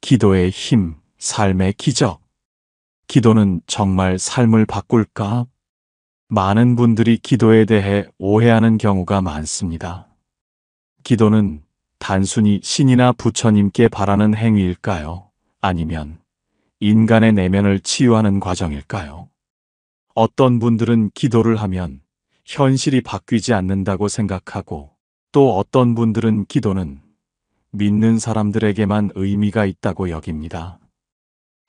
기도의 힘, 삶의 기적. 기도는 정말 삶을 바꿀까? 많은 분들이 기도에 대해 오해하는 경우가 많습니다. 기도는 단순히 신이나 부처님께 바라는 행위일까요? 아니면 인간의 내면을 치유하는 과정일까요? 어떤 분들은 기도를 하면 현실이 바뀌지 않는다고 생각하고, 또 어떤 분들은 기도는 믿는 사람들에게만 의미가 있다고 여깁니다.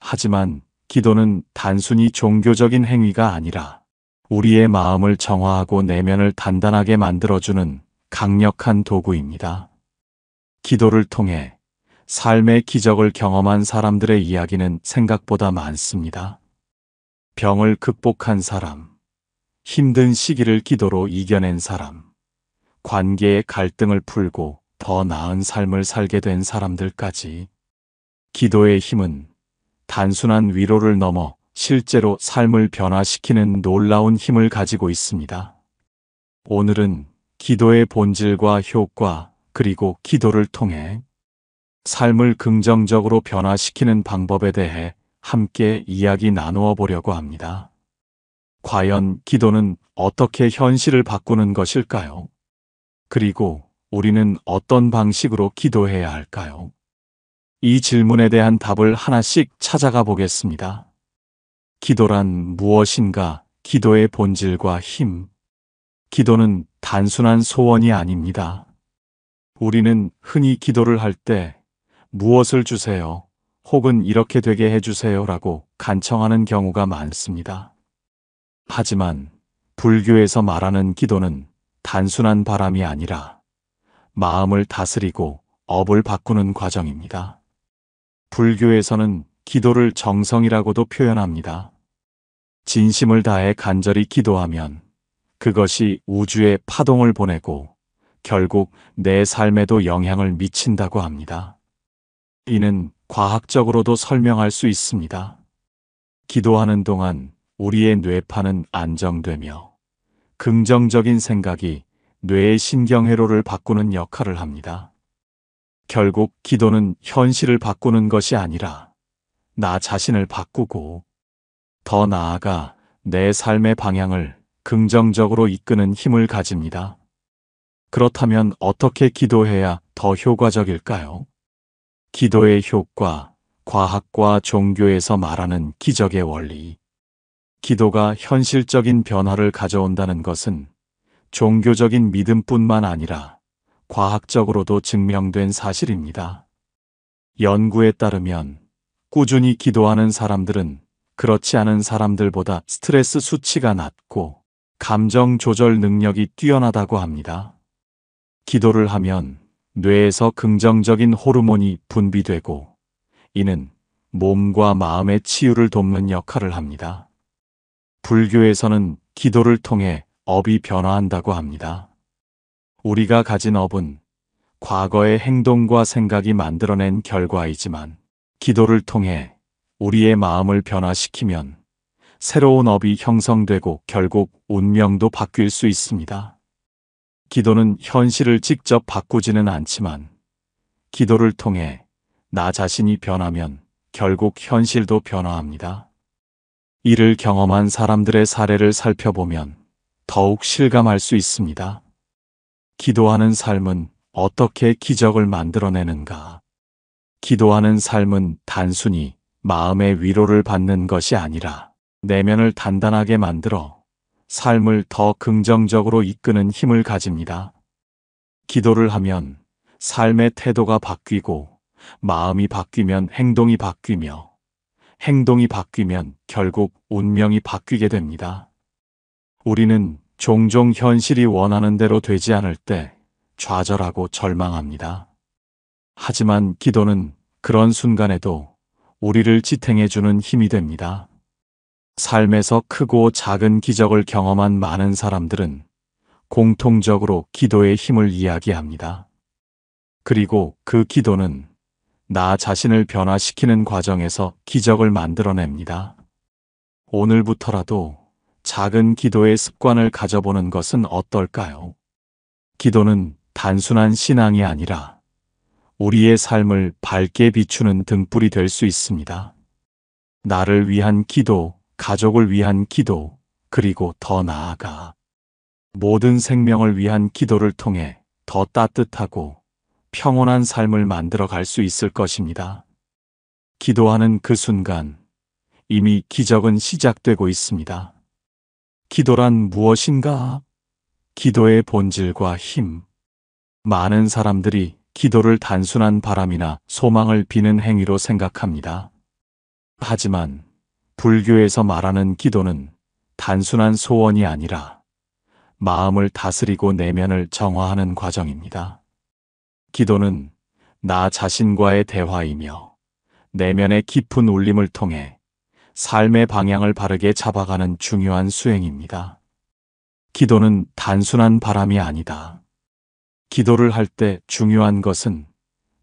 하지만 기도는 단순히 종교적인 행위가 아니라 우리의 마음을 정화하고 내면을 단단하게 만들어주는 강력한 도구입니다. 기도를 통해 삶의 기적을 경험한 사람들의 이야기는 생각보다 많습니다. 병을 극복한 사람, 힘든 시기를 기도로 이겨낸 사람, 관계의 갈등을 풀고 더 나은 삶을 살게 된 사람들까지. 기도의 힘은 단순한 위로를 넘어 실제로 삶을 변화시키는 놀라운 힘을 가지고 있습니다. 오늘은 기도의 본질과 효과, 그리고 기도를 통해 삶을 긍정적으로 변화시키는 방법에 대해 함께 이야기 나누어 보려고 합니다. 과연 기도는 어떻게 현실을 바꾸는 것일까요? 그리고 우리는 어떤 방식으로 기도해야 할까요? 이 질문에 대한 답을 하나씩 찾아가 보겠습니다. 기도란 무엇인가? 기도의 본질과 힘. 기도는 단순한 소원이 아닙니다. 우리는 흔히 기도를 할 때 무엇을 주세요, 혹은 이렇게 되게 해주세요라고 간청하는 경우가 많습니다. 하지만 불교에서 말하는 기도는 단순한 바람이 아니라 마음을 다스리고 업을 바꾸는 과정입니다. 불교에서는 기도를 정성이라고도 표현합니다. 진심을 다해 간절히 기도하면 그것이 우주에 파동을 보내고 결국 내 삶에도 영향을 미친다고 합니다. 이는 과학적으로도 설명할 수 있습니다. 기도하는 동안 우리의 뇌파는 안정되며 긍정적인 생각이 뇌의 신경회로를 바꾸는 역할을 합니다. 결국 기도는 현실을 바꾸는 것이 아니라 나 자신을 바꾸고 더 나아가 내 삶의 방향을 긍정적으로 이끄는 힘을 가집니다. 그렇다면 어떻게 기도해야 더 효과적일까요? 기도의 효과, 과학과 종교에서 말하는 기적의 원리. 기도가 현실적인 변화를 가져온다는 것은 종교적인 믿음뿐만 아니라 과학적으로도 증명된 사실입니다. 연구에 따르면 꾸준히 기도하는 사람들은 그렇지 않은 사람들보다 스트레스 수치가 낮고 감정 조절 능력이 뛰어나다고 합니다. 기도를 하면 뇌에서 긍정적인 호르몬이 분비되고 이는 몸과 마음의 치유를 돕는 역할을 합니다. 불교에서는 기도를 통해 업이 변화한다고 합니다. 우리가 가진 업은 과거의 행동과 생각이 만들어낸 결과이지만 기도를 통해 우리의 마음을 변화시키면 새로운 업이 형성되고 결국 운명도 바뀔 수 있습니다. 기도는 현실을 직접 바꾸지는 않지만 기도를 통해 나 자신이 변하면 결국 현실도 변화합니다. 이를 경험한 사람들의 사례를 살펴보면 더욱 실감할 수 있습니다. 기도하는 삶은 어떻게 기적을 만들어내는가? 기도하는 삶은 단순히 마음의 위로를 받는 것이 아니라 내면을 단단하게 만들어 삶을 더 긍정적으로 이끄는 힘을 가집니다. 기도를 하면 삶의 태도가 바뀌고 마음이 바뀌면 행동이 바뀌며 행동이 바뀌면 결국 운명이 바뀌게 됩니다. 우리는 종종 현실이 원하는 대로 되지 않을 때 좌절하고 절망합니다. 하지만 기도는 그런 순간에도 우리를 지탱해주는 힘이 됩니다. 삶에서 크고 작은 기적을 경험한 많은 사람들은 공통적으로 기도의 힘을 이야기합니다. 그리고 그 기도는 나 자신을 변화시키는 과정에서 기적을 만들어냅니다. 오늘부터라도 작은 기도의 습관을 가져보는 것은 어떨까요? 기도는 단순한 신앙이 아니라 우리의 삶을 밝게 비추는 등불이 될 수 있습니다. 나를 위한 기도, 가족을 위한 기도, 그리고 더 나아가 모든 생명을 위한 기도를 통해 더 따뜻하고 평온한 삶을 만들어 갈 수 있을 것입니다. 기도하는 그 순간 이미 기적은 시작되고 있습니다. 기도란 무엇인가? 기도의 본질과 힘. 많은 사람들이 기도를 단순한 바람이나 소망을 비는 행위로 생각합니다. 하지만 불교에서 말하는 기도는 단순한 소원이 아니라 마음을 다스리고 내면을 정화하는 과정입니다. 기도는 나 자신과의 대화이며 내면의 깊은 울림을 통해 삶의 방향을 바르게 잡아가는 중요한 수행입니다. 기도는 단순한 바람이 아니다. 기도를 할 때 중요한 것은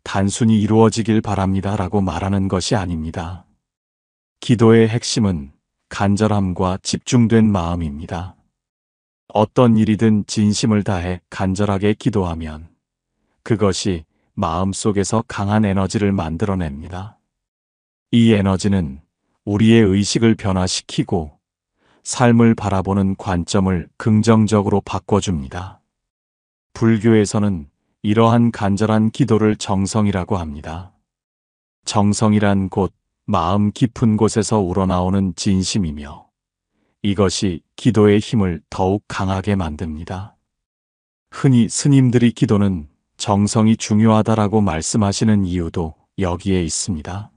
단순히 이루어지길 바랍니다라고 말하는 것이 아닙니다. 기도의 핵심은 간절함과 집중된 마음입니다. 어떤 일이든 진심을 다해 간절하게 기도하면 그것이 마음속에서 강한 에너지를 만들어냅니다. 이 에너지는 우리의 의식을 변화시키고 삶을 바라보는 관점을 긍정적으로 바꿔줍니다. 불교에서는 이러한 간절한 기도를 정성이라고 합니다. 정성이란 곧 마음 깊은 곳에서 우러나오는 진심이며 이것이 기도의 힘을 더욱 강하게 만듭니다. 흔히 스님들이 기도는 정성이 중요하다라고 말씀하시는 이유도 여기에 있습니다.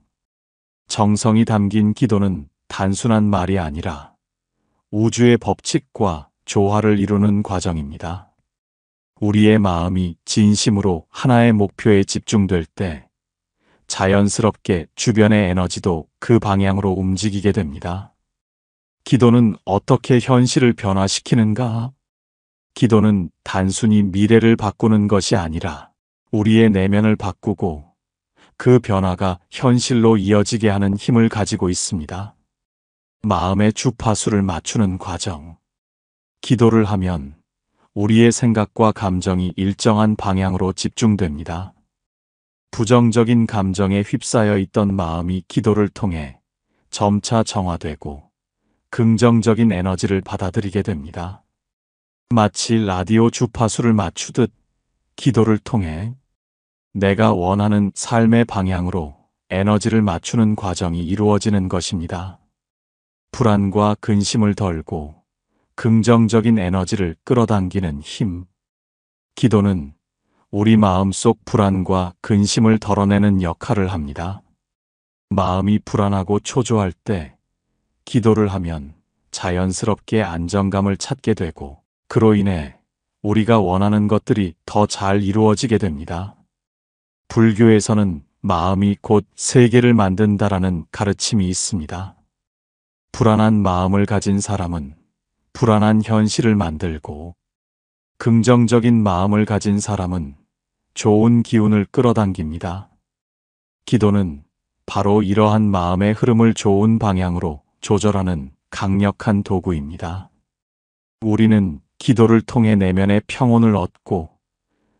정성이 담긴 기도는 단순한 말이 아니라 우주의 법칙과 조화를 이루는 과정입니다. 우리의 마음이 진심으로 하나의 목표에 집중될 때 자연스럽게 주변의 에너지도 그 방향으로 움직이게 됩니다. 기도는 어떻게 현실을 변화시키는가? 기도는 단순히 미래를 바꾸는 것이 아니라 우리의 내면을 바꾸고 그 변화가 현실로 이어지게 하는 힘을 가지고 있습니다. 마음의 주파수를 맞추는 과정. 기도를 하면 우리의 생각과 감정이 일정한 방향으로 집중됩니다. 부정적인 감정에 휩싸여 있던 마음이 기도를 통해 점차 정화되고 긍정적인 에너지를 받아들이게 됩니다. 마치 라디오 주파수를 맞추듯 기도를 통해 내가 원하는 삶의 방향으로 에너지를 맞추는 과정이 이루어지는 것입니다. 불안과 근심을 덜고 긍정적인 에너지를 끌어당기는 힘. 기도는 우리 마음속 불안과 근심을 덜어내는 역할을 합니다. 마음이 불안하고 초조할 때 기도를 하면 자연스럽게 안정감을 찾게 되고 그로 인해 우리가 원하는 것들이 더 잘 이루어지게 됩니다. 불교에서는 마음이 곧 세계를 만든다라는 가르침이 있습니다. 불안한 마음을 가진 사람은 불안한 현실을 만들고 긍정적인 마음을 가진 사람은 좋은 기운을 끌어당깁니다. 기도는 바로 이러한 마음의 흐름을 좋은 방향으로 조절하는 강력한 도구입니다. 우리는 기도를 통해 내면의 평온을 얻고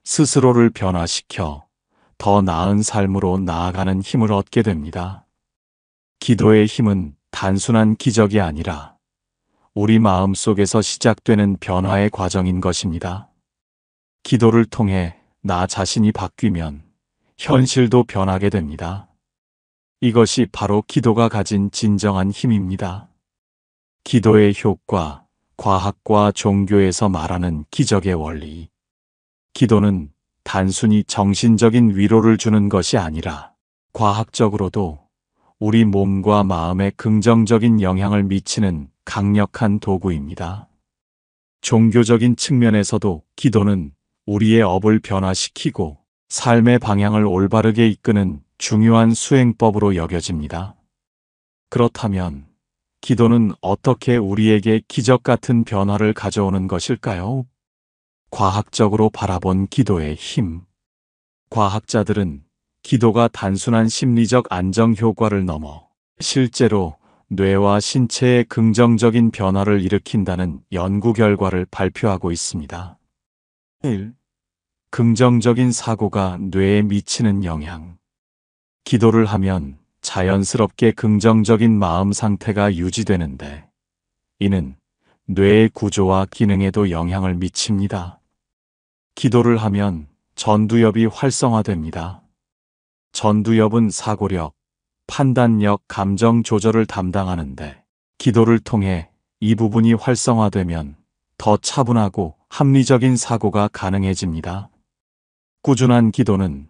스스로를 변화시켜 더 나은 삶으로 나아가는 힘을 얻게 됩니다. 기도의 힘은 단순한 기적이 아니라 우리 마음 속에서 시작되는 변화의 과정인 것입니다. 기도를 통해 나 자신이 바뀌면 현실도 변하게 됩니다. 이것이 바로 기도가 가진 진정한 힘입니다. 기도의 효과, 과학과 종교에서 말하는 기적의 원리. 기도는 단순히 정신적인 위로를 주는 것이 아니라 과학적으로도 우리 몸과 마음에 긍정적인 영향을 미치는 강력한 도구입니다. 종교적인 측면에서도 기도는 우리의 업을 변화시키고 삶의 방향을 올바르게 이끄는 중요한 수행법으로 여겨집니다. 그렇다면 기도는 어떻게 우리에게 기적 같은 변화를 가져오는 것일까요? 과학적으로 바라본 기도의 힘. 과학자들은 기도가 단순한 심리적 안정 효과를 넘어 실제로 뇌와 신체에 긍정적인 변화를 일으킨다는 연구 결과를 발표하고 있습니다. 1. 긍정적인 사고가 뇌에 미치는 영향. 기도를 하면 자연스럽게 긍정적인 마음 상태가 유지되는데, 이는 뇌의 구조와 기능에도 영향을 미칩니다. 기도를 하면 전두엽이 활성화됩니다. 전두엽은 사고력, 판단력, 감정 조절을 담당하는데, 기도를 통해 이 부분이 활성화되면 더 차분하고 합리적인 사고가 가능해집니다. 꾸준한 기도는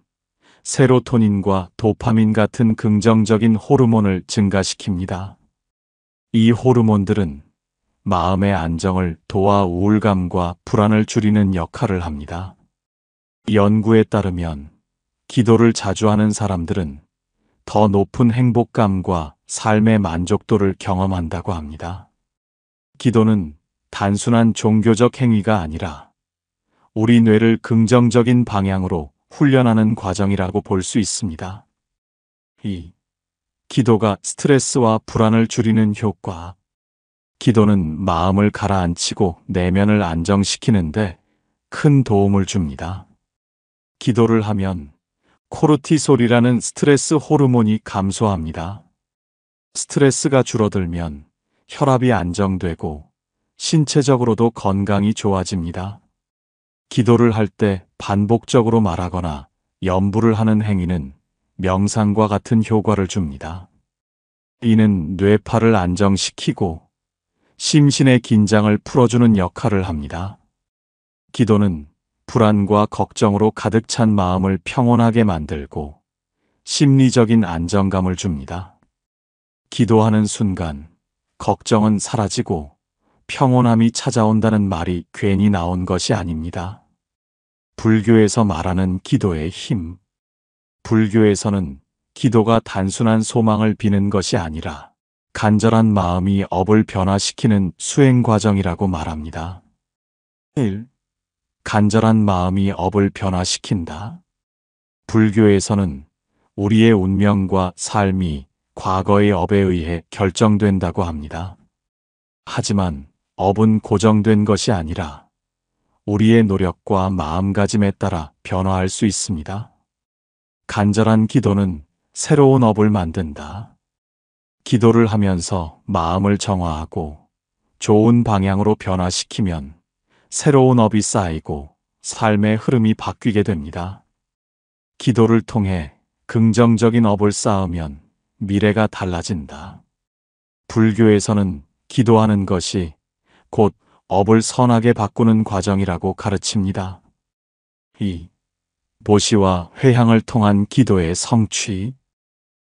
세로토닌과 도파민 같은 긍정적인 호르몬을 증가시킵니다. 이 호르몬들은 마음의 안정을 도와 우울감과 불안을 줄이는 역할을 합니다. 연구에 따르면 기도를 자주 하는 사람들은 더 높은 행복감과 삶의 만족도를 경험한다고 합니다. 기도는 단순한 종교적 행위가 아니라 우리 뇌를 긍정적인 방향으로 훈련하는 과정이라고 볼 수 있습니다. 2. 기도가 스트레스와 불안을 줄이는 효과. 기도는 마음을 가라앉히고 내면을 안정시키는데 큰 도움을 줍니다. 기도를 하면 코르티솔이라는 스트레스 호르몬이 감소합니다. 스트레스가 줄어들면 혈압이 안정되고 신체적으로도 건강이 좋아집니다. 기도를 할 때 반복적으로 말하거나 염불을 하는 행위는 명상과 같은 효과를 줍니다. 이는 뇌파를 안정시키고 심신의 긴장을 풀어주는 역할을 합니다. 기도는 불안과 걱정으로 가득 찬 마음을 평온하게 만들고 심리적인 안정감을 줍니다. 기도하는 순간 걱정은 사라지고 평온함이 찾아온다는 말이 괜히 나온 것이 아닙니다. 불교에서 말하는 기도의 힘. 불교에서는 기도가 단순한 소망을 비는 것이 아니라 간절한 마음이 업을 변화시키는 수행 과정이라고 말합니다. 1. 간절한 마음이 업을 변화시킨다. 불교에서는 우리의 운명과 삶이 과거의 업에 의해 결정된다고 합니다. 하지만 업은 고정된 것이 아니라 우리의 노력과 마음가짐에 따라 변화할 수 있습니다. 간절한 기도는 새로운 업을 만든다. 기도를 하면서 마음을 정화하고 좋은 방향으로 변화시키면 새로운 업이 쌓이고 삶의 흐름이 바뀌게 됩니다. 기도를 통해 긍정적인 업을 쌓으면 미래가 달라진다. 불교에서는 기도하는 것이 곧 업을 선하게 바꾸는 과정이라고 가르칩니다. 2. 보시와 회향을 통한 기도의 성취.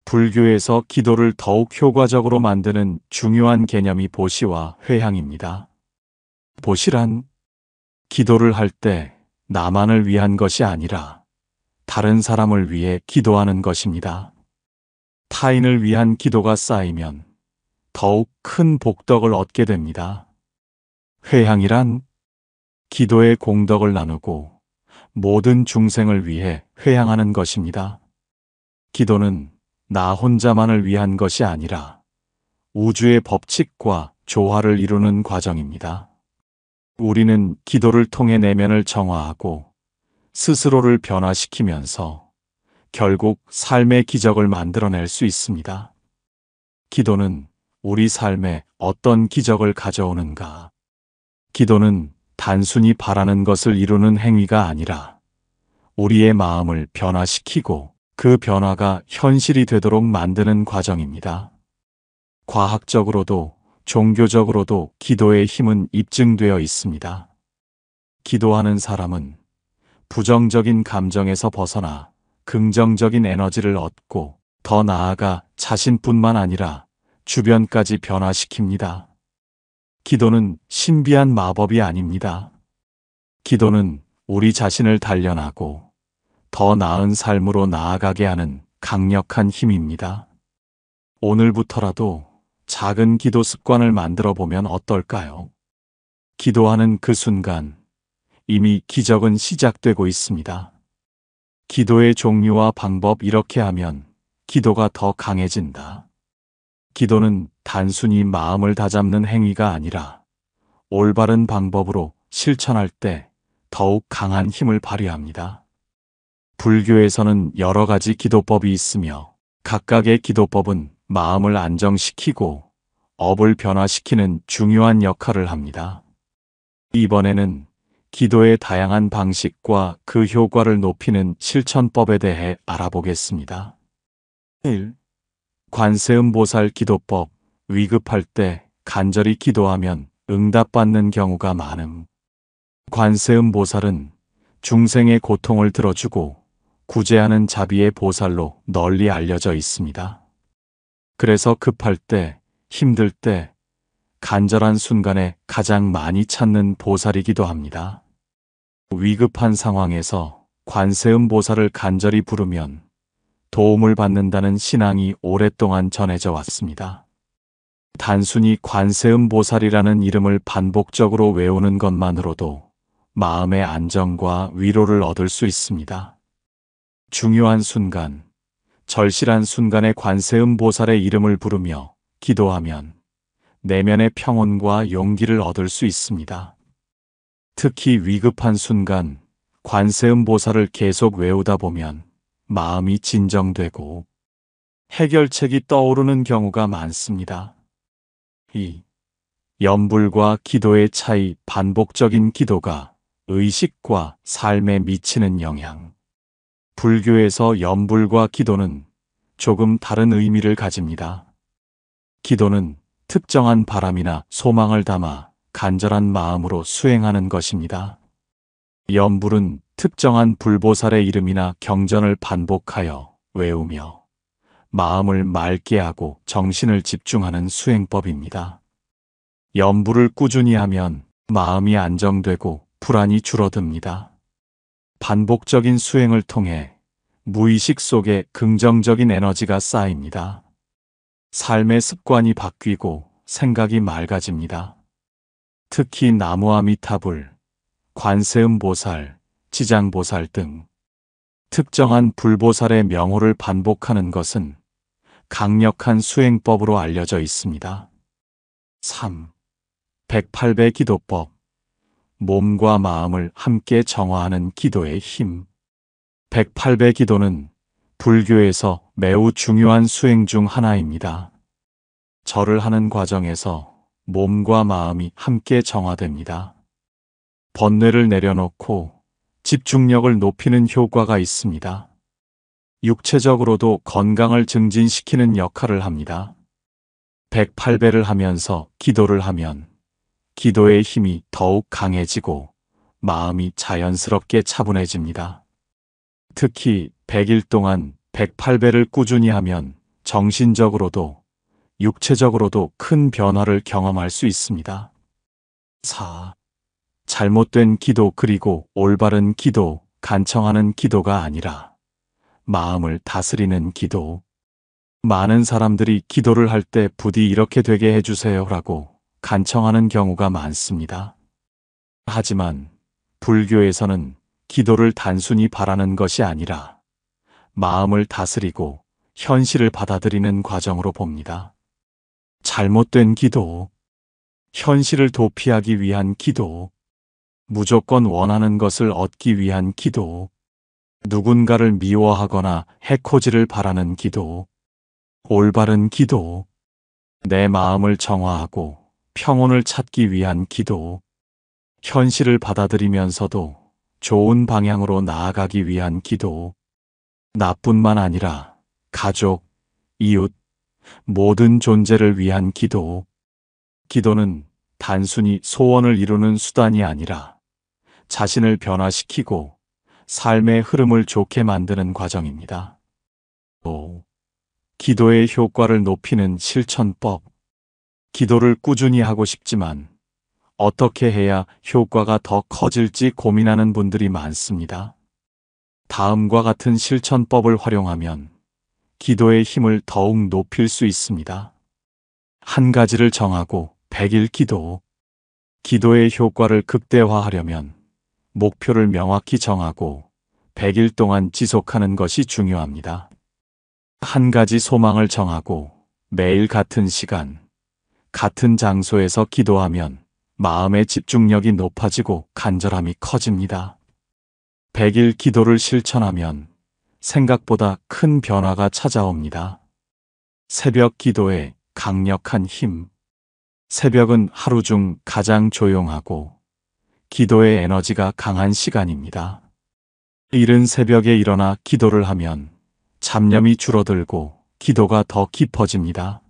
불교에서 기도를 더욱 효과적으로 만드는 중요한 개념이 보시와 회향입니다. 보시란 기도를 할 때 나만을 위한 것이 아니라 다른 사람을 위해 기도하는 것입니다. 타인을 위한 기도가 쌓이면 더욱 큰 복덕을 얻게 됩니다. 회향이란 기도의 공덕을 나누고 모든 중생을 위해 회향하는 것입니다. 기도는 나 혼자만을 위한 것이 아니라 우주의 법칙과 조화를 이루는 과정입니다. 우리는 기도를 통해 내면을 정화하고 스스로를 변화시키면서 결국 삶의 기적을 만들어낼 수 있습니다. 기도는 우리 삶에 어떤 기적을 가져오는가? 기도는 단순히 바라는 것을 이루는 행위가 아니라 우리의 마음을 변화시키고 그 변화가 현실이 되도록 만드는 과정입니다. 과학적으로도 종교적으로도 기도의 힘은 입증되어 있습니다. 기도하는 사람은 부정적인 감정에서 벗어나 긍정적인 에너지를 얻고 더 나아가 자신뿐만 아니라 주변까지 변화시킵니다. 기도는 신비한 마법이 아닙니다. 기도는 우리 자신을 단련하고 더 나은 삶으로 나아가게 하는 강력한 힘입니다. 오늘부터라도 작은 기도 습관을 만들어 보면 어떨까요? 기도하는 그 순간 이미 기적은 시작되고 있습니다. 기도의 종류와 방법 이렇게 하면 기도가 더 강해진다. 기도는 단순히 마음을 다잡는 행위가 아니라 올바른 방법으로 실천할 때 더욱 강한 힘을 발휘합니다. 불교에서는 여러 가지 기도법이 있으며 각각의 기도법은 마음을 안정시키고 업을 변화시키는 중요한 역할을 합니다. 이번에는 기도의 다양한 방식과 그 효과를 높이는 실천법에 대해 알아보겠습니다. 1. 관세음보살 기도법. 위급할 때 간절히 기도하면 응답받는 경우가 많음. 관세음보살은 중생의 고통을 들어주고 구제하는 자비의 보살로 널리 알려져 있습니다. 그래서 급할 때, 힘들 때, 간절한 순간에 가장 많이 찾는 보살이기도 합니다. 위급한 상황에서 관세음보살을 간절히 부르면 도움을 받는다는 신앙이 오랫동안 전해져 왔습니다. 단순히 관세음보살이라는 이름을 반복적으로 외우는 것만으로도 마음의 안정과 위로를 얻을 수 있습니다. 중요한 순간, 절실한 순간에 관세음보살의 이름을 부르며 기도하면 내면의 평온과 용기를 얻을 수 있습니다. 특히 위급한 순간 관세음보살을 계속 외우다 보면 마음이 진정되고 해결책이 떠오르는 경우가 많습니다. 2. 염불과 기도의 차이. 반복적인 기도가 의식과 삶에 미치는 영향. 불교에서 염불과 기도는 조금 다른 의미를 가집니다. 기도는 특정한 바람이나 소망을 담아 간절한 마음으로 수행하는 것입니다. 염불은 특정한 불보살의 이름이나 경전을 반복하여 외우며 마음을 맑게 하고 정신을 집중하는 수행법입니다. 염불을 꾸준히 하면 마음이 안정되고 불안이 줄어듭니다. 반복적인 수행을 통해 무의식 속에 긍정적인 에너지가 쌓입니다. 삶의 습관이 바뀌고 생각이 맑아집니다. 특히 나무아미타불, 관세음보살, 지장보살 등 특정한 불보살의 명호를 반복하는 것은 강력한 수행법으로 알려져 있습니다. 3. 108배 기도법. 몸과 마음을 함께 정화하는 기도의 힘. 108배 기도는 불교에서 매우 중요한 수행 중 하나입니다. 절을 하는 과정에서 몸과 마음이 함께 정화됩니다. 번뇌를 내려놓고 집중력을 높이는 효과가 있습니다. 육체적으로도 건강을 증진시키는 역할을 합니다. 108배를 하면서 기도를 하면 기도의 힘이 더욱 강해지고 마음이 자연스럽게 차분해집니다. 특히 100일 동안 108배를 꾸준히 하면 정신적으로도 육체적으로도 큰 변화를 경험할 수 있습니다. 4. 잘못된 기도. 그리고 올바른 기도. 간청하는 기도가 아니라 마음을 다스리는 기도. 많은 사람들이 기도를 할 때 부디 이렇게 되게 해주세요라고 간청하는 경우가 많습니다. 하지만 불교에서는 기도를 단순히 바라는 것이 아니라 마음을 다스리고 현실을 받아들이는 과정으로 봅니다. 잘못된 기도, 현실을 도피하기 위한 기도, 무조건 원하는 것을 얻기 위한 기도, 누군가를 미워하거나 해코지를 바라는 기도, 올바른 기도, 내 마음을 정화하고 평온을 찾기 위한 기도, 현실을 받아들이면서도 좋은 방향으로 나아가기 위한 기도, 나뿐만 아니라 가족, 이웃, 모든 존재를 위한 기도. 기도는 단순히 소원을 이루는 수단이 아니라 자신을 변화시키고 삶의 흐름을 좋게 만드는 과정입니다. 5. 기도의 효과를 높이는 실천법. 기도를 꾸준히 하고 싶지만 어떻게 해야 효과가 더 커질지 고민하는 분들이 많습니다. 다음과 같은 실천법을 활용하면 기도의 힘을 더욱 높일 수 있습니다. 한 가지를 정하고 100일 기도. 기도의 효과를 극대화하려면 목표를 명확히 정하고 100일 동안 지속하는 것이 중요합니다. 한 가지 소망을 정하고 매일 같은 시간, 같은 장소에서 기도하면 마음의 집중력이 높아지고 간절함이 커집니다. 100일 기도를 실천하면 생각보다 큰 변화가 찾아옵니다. 새벽 기도의 강력한 힘. 새벽은 하루 중 가장 조용하고 기도의 에너지가 강한 시간입니다. 이른 새벽에 일어나 기도를 하면 잡념이 줄어들고 기도가 더 깊어집니다.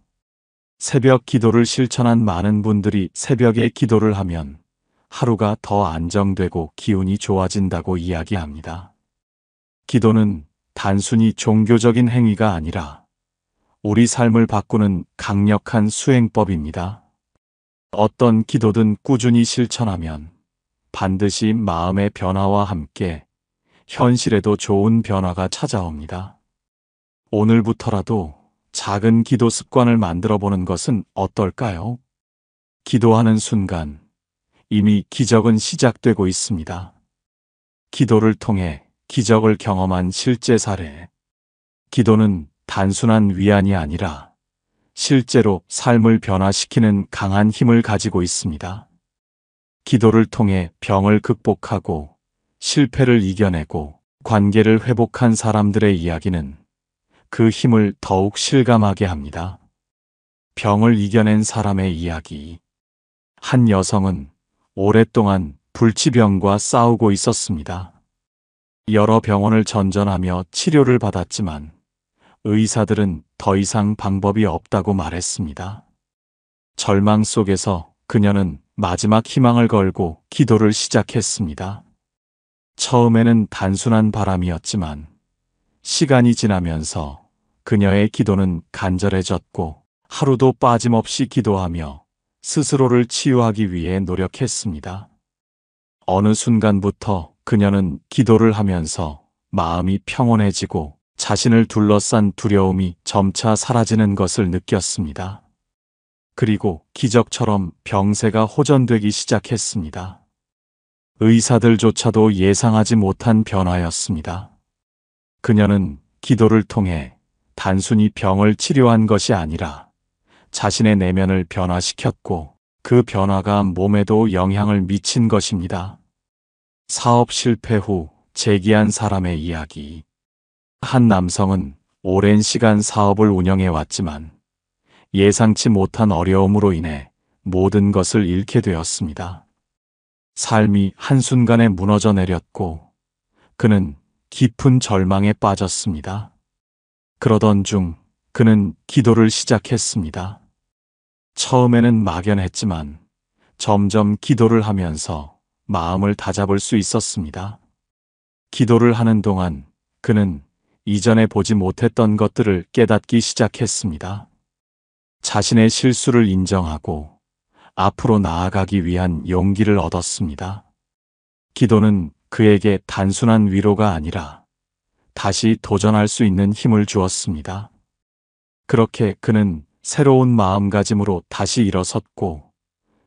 새벽 기도를 실천한 많은 분들이 새벽에 기도를 하면 하루가 더 안정되고 기운이 좋아진다고 이야기합니다. 기도는 단순히 종교적인 행위가 아니라 우리 삶을 바꾸는 강력한 수행법입니다. 어떤 기도든 꾸준히 실천하면 반드시 마음의 변화와 함께 현실에도 좋은 변화가 찾아옵니다. 오늘부터라도 작은 기도 습관을 만들어 보는 것은 어떨까요? 기도하는 순간 이미 기적은 시작되고 있습니다. 기도를 통해 기적을 경험한 실제 사례. 기도는 단순한 위안이 아니라 실제로 삶을 변화시키는 강한 힘을 가지고 있습니다. 기도를 통해 병을 극복하고 실패를 이겨내고 관계를 회복한 사람들의 이야기는 그 힘을 더욱 실감하게 합니다. 병을 이겨낸 사람의 이야기. 한 여성은 오랫동안 불치병과 싸우고 있었습니다. 여러 병원을 전전하며 치료를 받았지만 의사들은 더 이상 방법이 없다고 말했습니다. 절망 속에서 그녀는 마지막 희망을 걸고 기도를 시작했습니다. 처음에는 단순한 바람이었지만 시간이 지나면서 그녀의 기도는 간절해졌고 하루도 빠짐없이 기도하며 스스로를 치유하기 위해 노력했습니다. 어느 순간부터 그녀는 기도를 하면서 마음이 평온해지고 자신을 둘러싼 두려움이 점차 사라지는 것을 느꼈습니다. 그리고 기적처럼 병세가 호전되기 시작했습니다. 의사들조차도 예상하지 못한 변화였습니다. 그녀는 기도를 통해 단순히 병을 치료한 것이 아니라 자신의 내면을 변화시켰고 그 변화가 몸에도 영향을 미친 것입니다. 사업 실패 후 재기한 사람의 이야기. 한 남성은 오랜 시간 사업을 운영해 왔지만 예상치 못한 어려움으로 인해 모든 것을 잃게 되었습니다. 삶이 한순간에 무너져 내렸고 그는 깊은 절망에 빠졌습니다. 그러던 중 그는 기도를 시작했습니다. 처음에는 막연했지만 점점 기도를 하면서 마음을 다잡을 수 있었습니다. 기도를 하는 동안 그는 이전에 보지 못했던 것들을 깨닫기 시작했습니다. 자신의 실수를 인정하고 앞으로 나아가기 위한 용기를 얻었습니다. 기도는 그에게 단순한 위로가 아니라 다시 도전할 수 있는 힘을 주었습니다. 그렇게 그는 새로운 마음가짐으로 다시 일어섰고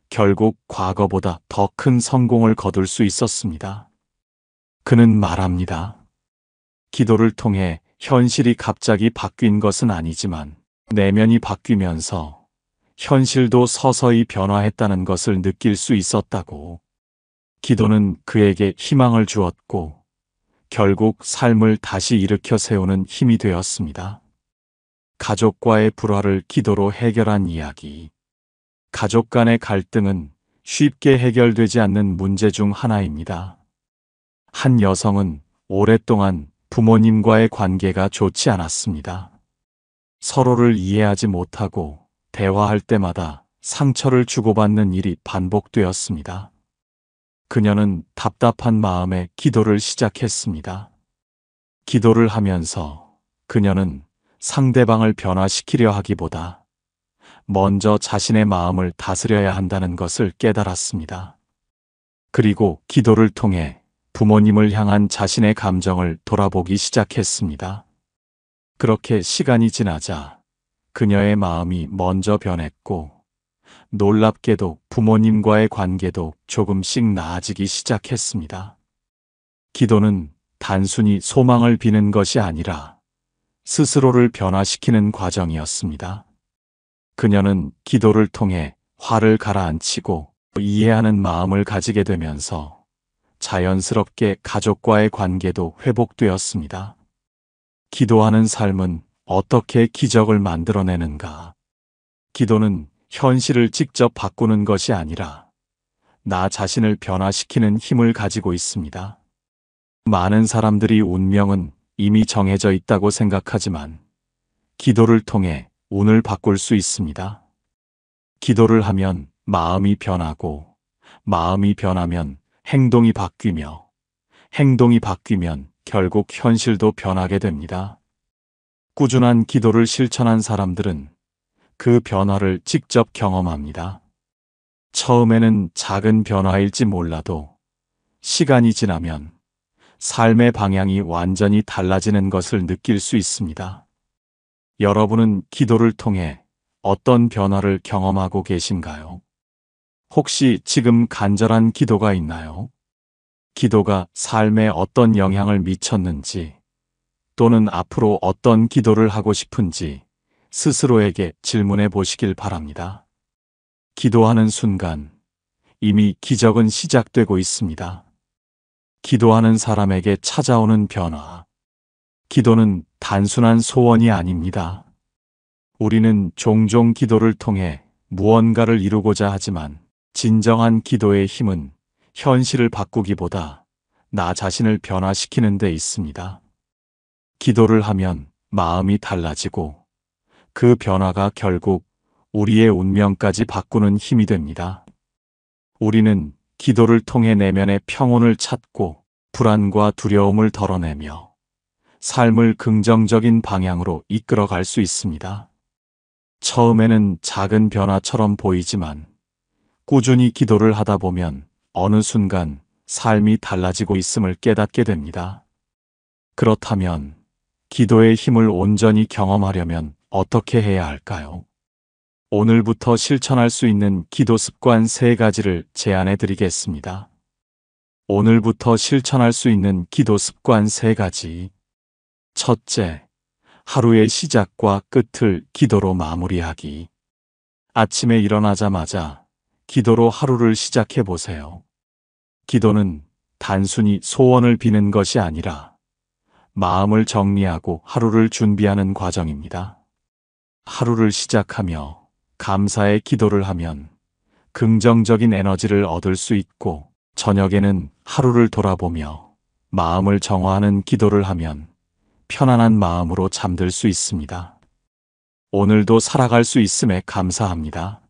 결국 과거보다 더 큰 성공을 거둘 수 있었습니다. 그는 말합니다. 기도를 통해 현실이 갑자기 바뀐 것은 아니지만 내면이 바뀌면서 현실도 서서히 변화했다는 것을 느낄 수 있었다고. 기도는 그에게 희망을 주었고 결국 삶을 다시 일으켜 세우는 힘이 되었습니다. 가족과의 불화를 기도로 해결한 이야기. 가족 간의 갈등은 쉽게 해결되지 않는 문제 중 하나입니다. 한 여성은 오랫동안 부모님과의 관계가 좋지 않았습니다. 서로를 이해하지 못하고 대화할 때마다 상처를 주고받는 일이 반복되었습니다. 그녀는 답답한 마음에 기도를 시작했습니다. 기도를 하면서 그녀는 상대방을 변화시키려 하기보다 먼저 자신의 마음을 다스려야 한다는 것을 깨달았습니다. 그리고 기도를 통해 부모님을 향한 자신의 감정을 돌아보기 시작했습니다. 그렇게 시간이 지나자 그녀의 마음이 먼저 변했고 놀랍게도 부모님과의 관계도 조금씩 나아지기 시작했습니다. 기도는 단순히 소망을 비는 것이 아니라 스스로를 변화시키는 과정이었습니다. 그녀는 기도를 통해 화를 가라앉히고 이해하는 마음을 가지게 되면서 자연스럽게 가족과의 관계도 회복되었습니다. 기도하는 삶은 어떻게 기적을 만들어내는가? 기도는 현실을 직접 바꾸는 것이 아니라 나 자신을 변화시키는 힘을 가지고 있습니다. 많은 사람들이 운명은 이미 정해져 있다고 생각하지만 기도를 통해 운을 바꿀 수 있습니다. 기도를 하면 마음이 변하고, 마음이 변하면 행동이 바뀌며, 행동이 바뀌면 결국 현실도 변하게 됩니다. 꾸준한 기도를 실천한 사람들은 그 변화를 직접 경험합니다. 처음에는 작은 변화일지 몰라도 시간이 지나면 삶의 방향이 완전히 달라지는 것을 느낄 수 있습니다. 여러분은 기도를 통해 어떤 변화를 경험하고 계신가요? 혹시 지금 간절한 기도가 있나요? 기도가 삶에 어떤 영향을 미쳤는지, 또는 앞으로 어떤 기도를 하고 싶은지 스스로에게 질문해 보시길 바랍니다. 기도하는 순간 이미 기적은 시작되고 있습니다. 기도하는 사람에게 찾아오는 변화. 기도는 단순한 소원이 아닙니다. 우리는 종종 기도를 통해 무언가를 이루고자 하지만 진정한 기도의 힘은 현실을 바꾸기보다 나 자신을 변화시키는 데 있습니다. 기도를 하면 마음이 달라지고 그 변화가 결국 우리의 운명까지 바꾸는 힘이 됩니다. 우리는 기도를 통해 내면의 평온을 찾고 불안과 두려움을 덜어내며 삶을 긍정적인 방향으로 이끌어갈 수 있습니다. 처음에는 작은 변화처럼 보이지만 꾸준히 기도를 하다 보면 어느 순간 삶이 달라지고 있음을 깨닫게 됩니다. 그렇다면 기도의 힘을 온전히 경험하려면 어떻게 해야 할까요? 오늘부터 실천할 수 있는 기도 습관 3가지를 제안해 드리겠습니다. 오늘부터 실천할 수 있는 기도 습관 3가지. 첫째, 하루의 시작과 끝을 기도로 마무리하기. 아침에 일어나자마자 기도로 하루를 시작해 보세요. 기도는 단순히 소원을 비는 것이 아니라 마음을 정리하고 하루를 준비하는 과정입니다. 하루를 시작하며 감사의 기도를 하면 긍정적인 에너지를 얻을 수 있고, 저녁에는 하루를 돌아보며 마음을 정화하는 기도를 하면 편안한 마음으로 잠들 수 있습니다. 오늘도 살아갈 수 있음에 감사합니다.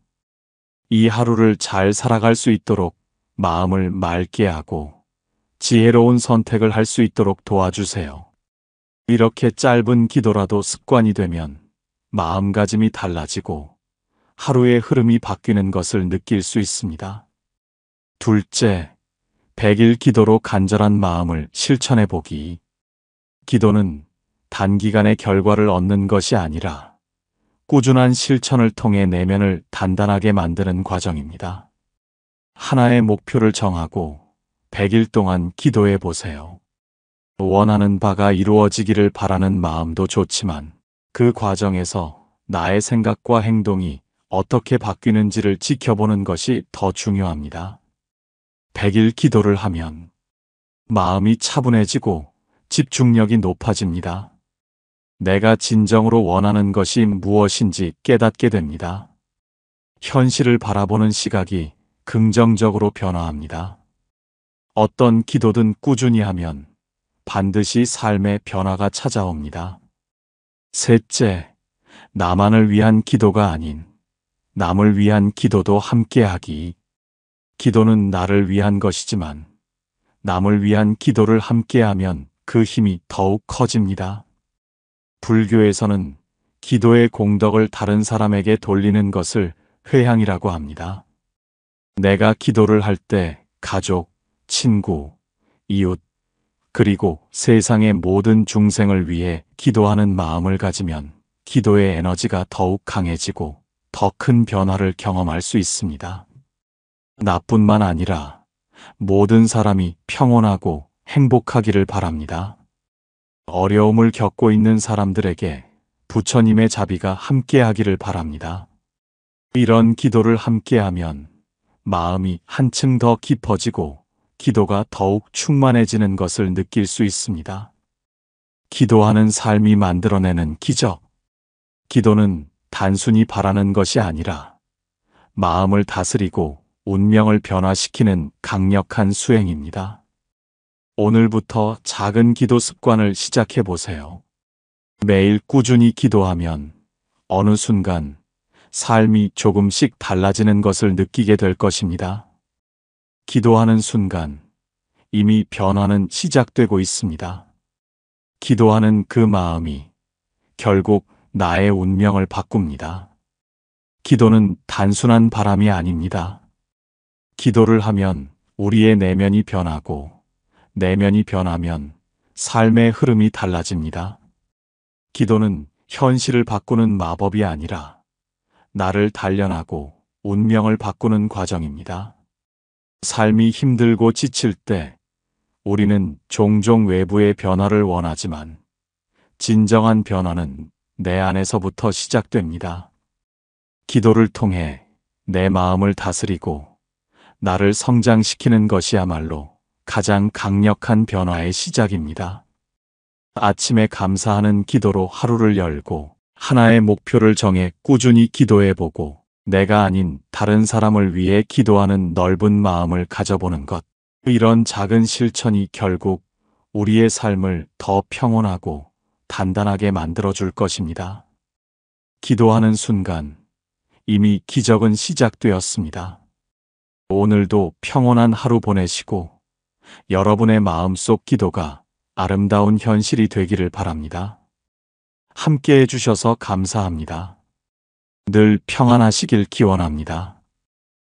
이 하루를 잘 살아갈 수 있도록 마음을 맑게 하고 지혜로운 선택을 할 수 있도록 도와주세요. 이렇게 짧은 기도라도 습관이 되면 마음가짐이 달라지고 하루의 흐름이 바뀌는 것을 느낄 수 있습니다. 둘째, 100일 기도로 간절한 마음을 실천해 보기. 기도는 단기간에 결과를 얻는 것이 아니라 꾸준한 실천을 통해 내면을 단단하게 만드는 과정입니다. 하나의 목표를 정하고 100일 동안 기도해 보세요. 원하는 바가 이루어지기를 바라는 마음도 좋지만 그 과정에서 나의 생각과 행동이 어떻게 바뀌는지를 지켜보는 것이 더 중요합니다. 100일 기도를 하면 마음이 차분해지고 집중력이 높아집니다. 내가 진정으로 원하는 것이 무엇인지 깨닫게 됩니다. 현실을 바라보는 시각이 긍정적으로 변화합니다. 어떤 기도든 꾸준히 하면 반드시 삶의 변화가 찾아옵니다. 셋째, 나만을 위한 기도가 아닌 남을 위한 기도도 함께하기. 기도는 나를 위한 것이지만 남을 위한 기도를 함께하면 그 힘이 더욱 커집니다. 불교에서는 기도의 공덕을 다른 사람에게 돌리는 것을 회향이라고 합니다. 내가 기도를 할 때 가족, 친구, 이웃, 그리고 세상의 모든 중생을 위해 기도하는 마음을 가지면 기도의 에너지가 더욱 강해지고 더 큰 변화를 경험할 수 있습니다. 나뿐만 아니라 모든 사람이 평온하고 행복하기를 바랍니다. 어려움을 겪고 있는 사람들에게 부처님의 자비가 함께하기를 바랍니다. 이런 기도를 함께하면 마음이 한층 더 깊어지고 기도가 더욱 충만해지는 것을 느낄 수 있습니다. 기도하는 삶이 만들어내는 기적. 기도는 단순히 바라는 것이 아니라 마음을 다스리고 운명을 변화시키는 강력한 수행입니다. 오늘부터 작은 기도 습관을 시작해 보세요. 매일 꾸준히 기도하면 어느 순간 삶이 조금씩 달라지는 것을 느끼게 될 것입니다. 기도하는 순간 이미 변화는 시작되고 있습니다. 기도하는 그 마음이 결국 나의 운명을 바꿉니다. 기도는 단순한 바람이 아닙니다. 기도를 하면 우리의 내면이 변하고 내면이 변하면 삶의 흐름이 달라집니다. 기도는 현실을 바꾸는 마법이 아니라 나를 단련하고 운명을 바꾸는 과정입니다. 삶이 힘들고 지칠 때 우리는 종종 외부의 변화를 원하지만 진정한 변화는 내 안에서부터 시작됩니다. 기도를 통해 내 마음을 다스리고 나를 성장시키는 것이야말로 가장 강력한 변화의 시작입니다. 아침에 감사하는 기도로 하루를 열고 하나의 목표를 정해 꾸준히 기도해보고 내가 아닌 다른 사람을 위해 기도하는 넓은 마음을 가져보는 것. 이런 작은 실천이 결국 우리의 삶을 더 평온하고 단단하게 만들어줄 것입니다. 기도하는 순간 이미 기적은 시작되었습니다. 오늘도 평온한 하루 보내시고 여러분의 마음속 기도가 아름다운 현실이 되기를 바랍니다. 함께 해주셔서 감사합니다. 늘 평안하시길 기원합니다.